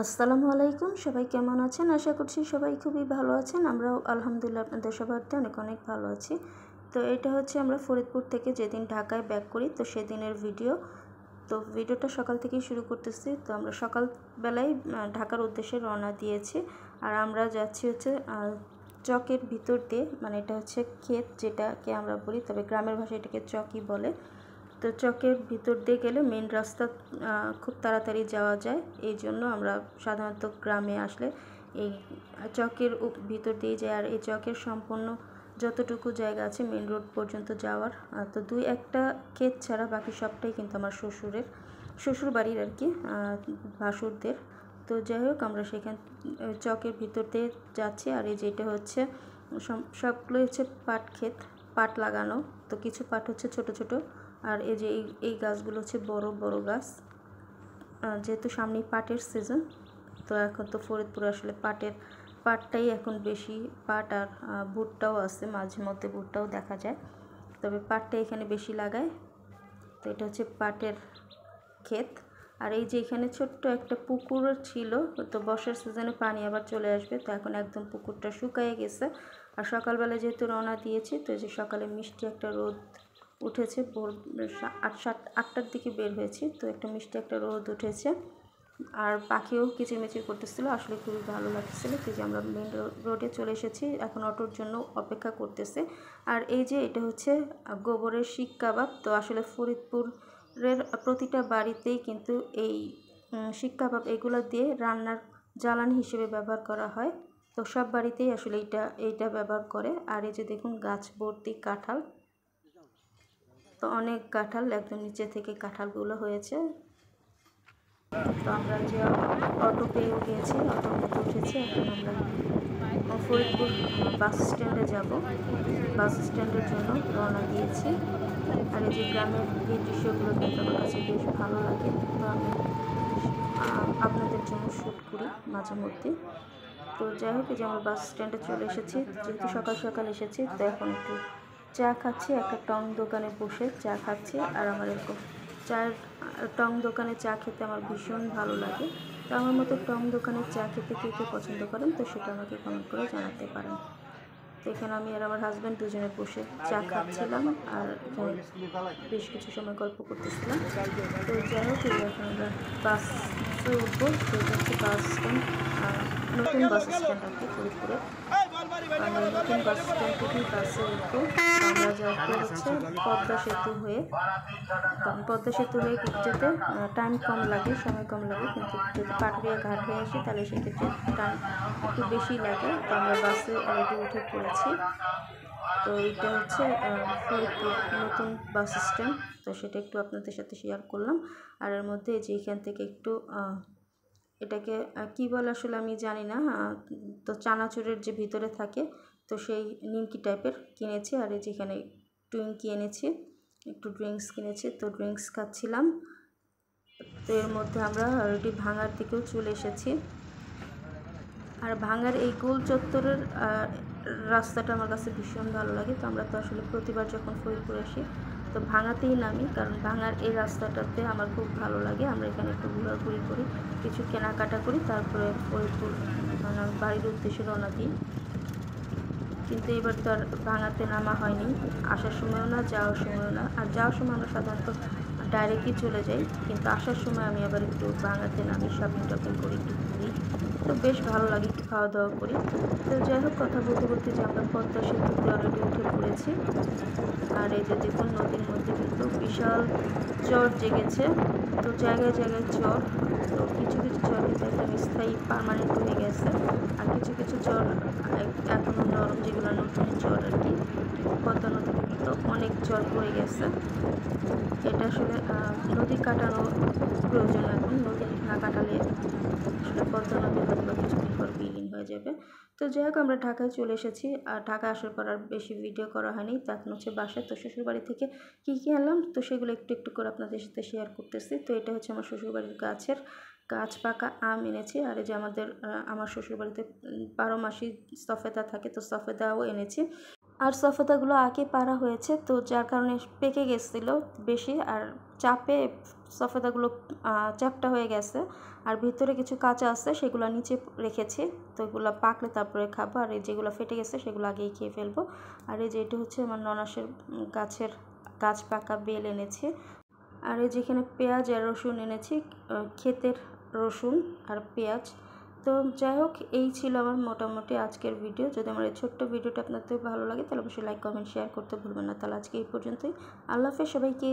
আসসালামু আলাইকুম, সবাই কেমন আছেন? আশা করছি সবাই খুবই ভালো আছেন। আমরাও আলহামদুলিল্লাহ আপনাদের সবারতে অনেক অনেক ভালো আছি। তো এটা হচ্ছে আমরা ফরিদপুর থেকে যেদিন ঢাকায় ব্যাক করি তো সেদিনের ভিডিও। তো ভিডিওটা সকাল থেকেই শুরু করতেছি। তো আমরা সকালবেলায় ঢাকার উদ্দেশ্যে রওনা দিয়েছি। আর আমরা যাচ্ছি হচ্ছে চকের ভিতর দিয়ে, মানে এটা হচ্ছে ক্ষেত যেটাকে আমরা বলি, তবে গ্রামের ভাষায় এটাকে চকই বলে। তো চকের ভিতর দিয়ে গেলে মেন রাস্তা খুব তাড়াতাড়ি যাওয়া যায়। এই জন্য আমরা সাধারণত গ্রামে আসলে এই চকের ভিতর দিয়ে যাই। আর এই চকের সম্পূর্ণ যতটুকু জায়গা আছে মেন রোড পর্যন্ত যাওয়ার, তো দুই একটা ক্ষেত ছাড়া বাকি সবটাই কিন্তু আমার শ্বশুর বাড়ির আর কি, ভাসুরদের। তো যাই হোক, আমরা সেখান চকের ভিতর দিয়ে যাচ্ছি। আর এই যেটা হচ্ছে সবগুলো হচ্ছে পাট ক্ষেত, পাট লাগানো। তো কিছু পাট হচ্ছে ছোট ছোট, আর এই যে এই গাছগুলো হচ্ছে বড় বড় গাছ। যেহেতু সামনেই পাটের সিজন, তো এখন তো ফরিদপুরে আসলে পাটটাই এখন বেশি। পাট আর ভুট্টাও আছে, মাঝে মধ্যে ভুট্টাও দেখা যায়, তবে পাটটা এখানে বেশি লাগায়। তো এটা হচ্ছে পাটের ক্ষেত। আর এই যে এখানে ছোট্ট একটা পুকুর ছিল, তো বর্ষার সিজনে পানি আবার চলে আসবে, তো এখন একদম পুকুরটা শুকিয়ে গেছে। আর সকালবেলা যেহেতু রওনা দিয়েছি, তো যে সকালে মিষ্টি একটা রোদ উঠেছে, ভোর 8টার দিকে বের হয়েছি, তো একটা মিষ্টি একটা রোদ উঠেছে। আর পাখিও কিচিরমিচির করতেছিল, আসলে খুবই ভালো লাগতেছিল। তো যে আমরা মেন রোডে চলে এসেছি, এখন অটোর জন্য অপেক্ষা করতেছে। আর এই যে এটা হচ্ছে গোবরের শিক কাবাব। তো আসলে ফরিদপুরের প্রতিটা বাড়িতেই কিন্তু এই শিক কাবাব এগুলো দিয়ে রান্নার জ্বালানি হিসেবে ব্যবহার করা হয়। তো সব বাড়িতেই আসলে এইটা ব্যবহার করে। আর এই যে দেখুন গাছ ভর্তি কাঁঠাল, তো অনেক কাঁঠাল, একদম নিচে থেকে কাঁঠালগুলো হয়েছে। তো আমরা যে অটো পেয়েও গিয়েছি, অটোর মধ্যে উঠেছি। এখন আমরা ফরিদপুর বাস স্ট্যান্ডে যাব, বাস স্ট্যান্ডের জন্য রওনা দিয়েছি। আর এই যে গ্রামের এই দৃশ্যগুলো কিন্তু আমার কাছে বেশ ভালো লাগে, তো আমি আপনাদের জন্য শ্যুট করি মাঝে মধ্যে। তো যাই হোক, এই যে আমরা বাস স্ট্যান্ডে চলে এসেছি। যেহেতু সকাল সকাল এসেছি, তো এখন একটু চা খাচ্ছি, একটা টং দোকানে বসে চা খাচ্ছি। আর আমার এরকম চায়ের টং দোকানে চা খেতে আমার ভীষণ ভালো লাগে। তো আমার মতো টং দোকানের চা খেতে কে কে পছন্দ করেন, তো সেটা আমাকে কমেন্ট করে জানাতে পারেন। তো এখানে আমি আর আমার হাজব্যান্ড দুজনে বসে চা খাচ্ছিলাম আর বেশ কিছু সময় গল্প করতেছিলাম। তো যাই হোক, এখন আমরা বাসে উঠবো। তো এটা হচ্ছে বাস স্ট্যান্ড, নতুন বাস স্ট্যান্ড আর কি ফরিদপুরে। আমরা নতুন বাস স্ট্যান্ড থেকেই বাসে উঠবো। আমরা যাবো হচ্ছে পদ্মা সেতু হয়ে, কারণ পদ্মা সেতু হয়ে যেতে টাইম কম লাগে, সময় কম লাগে। কিন্তু যদি পাটুরিয়া ঘাট হয়ে আসি তাহলে সেক্ষেত্রে টাইম একটু বেশি লাগে। তো আমরা বাসে অলরেডি উঠে পড়েছি। তো এইটা হচ্ছে ফরিদপুর নতুন বাস স্ট্যান্ড, তো সেটা একটু আপনাদের সাথে শেয়ার করলাম। আর এর মধ্যে যে এখান থেকে একটু এটাকে কী বলে আসলে আমি জানি না, তো চানাচুরের যে ভিতরে থাকে, তো সেই নিমকি টাইপের কিনেছি। আর এই যেখানে টুইঙ্কি এনেছি, একটু ড্রিঙ্কস কিনেছি, তো ড্রিঙ্কস খাচ্ছিলাম। তো এর মধ্যে আমরা অলরেডি ভাঙার দিকেও চলে এসেছি। আর ভাঙার এই গোল চত্বরের রাস্তাটা আমার কাছে ভীষণ ভালো লাগে। তো আমরা তো আসলে প্রতিবার যখন ফরিদপুর আসি তো ভাঙাতেই নামি, কারণ ভাঙার এই রাস্তাটাতে আমার খুব ভালো লাগে। আমরা এখানে একটু ঘোরাঘুরি করি, কিছু কেনাকাটা করি, তারপরে ফরিদপুর মানে বাড়ির উদ্দেশ্যে রওনা দিই। কিন্তু এবার তো আর ভাঙাতে নামা হয়নি, আসার সময়ও না, যাওয়ার সময়ও না। আর যাওয়ার সময় আমরা সাধারণত ডাইরেক্টই চলে যাই, কিন্তু আসার সময় আমি আবার একটু ভাঙাতে নামি, শপিং টপিং করি, একটু ঘুরি। তো বেশ ভালো লাগে, একটু খাওয়া দাওয়া করি। তো যাই হোক, কথা বলতে বলতে যে আমরা পদ্মা সেতুতে অলরেডি উঠে পড়েছি। আর এই যে দেখুন, নদীর মধ্যে কিন্তু বিশাল চর জেগেছে। তো জায়গায় জায়গায় চর, তো কিছু কিছু চর কিন্তু একদম স্থায়ী পার্মানেন্ট হয়ে গেছে। আর কিছু কিছু চর এখনও নরম, যেগুলো নতুন চর আর কি। পদ্মা নদীতে কিন্তু অনেক চর পড়ে গেছে। এটা আসলে নদী কাটানো প্রয়োজন, এখন নদী না কাটালে আসলে পদ্মা নদী হয়তো বা কিছুদিন পর বিলীন হয়ে যাবে। তো যাই হোক, আমরা ঢাকায় চলে এসেছি। আর ঢাকা আসার পর আর বেশি ভিডিও করা হয়নি, তো এখন হচ্ছে বাসায়। তো শ্বশুরবাড়ি থেকে কী কী আনলাম, তো সেগুলো একটু একটু করে আপনাদের সাথে শেয়ার করতেছি। তো এটা হচ্ছে আমার শ্বশুরবাড়ির গাছ পাকা আম এনেছি। আর এই যে আমার শ্বশুরবাড়িতে 12 মাসই সফেদা থাকে, তো সফেদাও এনেছি। আর সফেদাগুলো আগে পাড়া হয়েছে, তো যার কারণে পেকে গেছিলো বেশি, আর চাপে সফেদাগুলো চ্যাপটা হয়ে গেছে। আর ভিতরে কিছু কাঁচা আছে, সেগুলো নিচে রেখেছি, তো এগুলো পাকলে তারপরে খাবো। আর এই যেগুলো ফেটে গেছে সেগুলো আগেই খেয়ে ফেলবো। আর এই যে এটা হচ্ছে আমার ননাসের গাছ পাকা বেল এনেছি। আর এই যেখানে পেঁয়াজ আর রসুন এনেছি, ক্ষেতের রসুন আর পেঁয়াজ। তো যাই হোক, এই ছিল আমার মোটামুটি আজকের ভিডিও। যদি আমার এই ছোট্ট ভিডিওটা আপনাদের ভালো লাগে তাহলে অবশ্যই লাইক কমেন্ট শেয়ার করতে ভুলবেন না। তাহলে আজকে এই পর্যন্তই। আল্লাহ হাফেজ সবাইকে।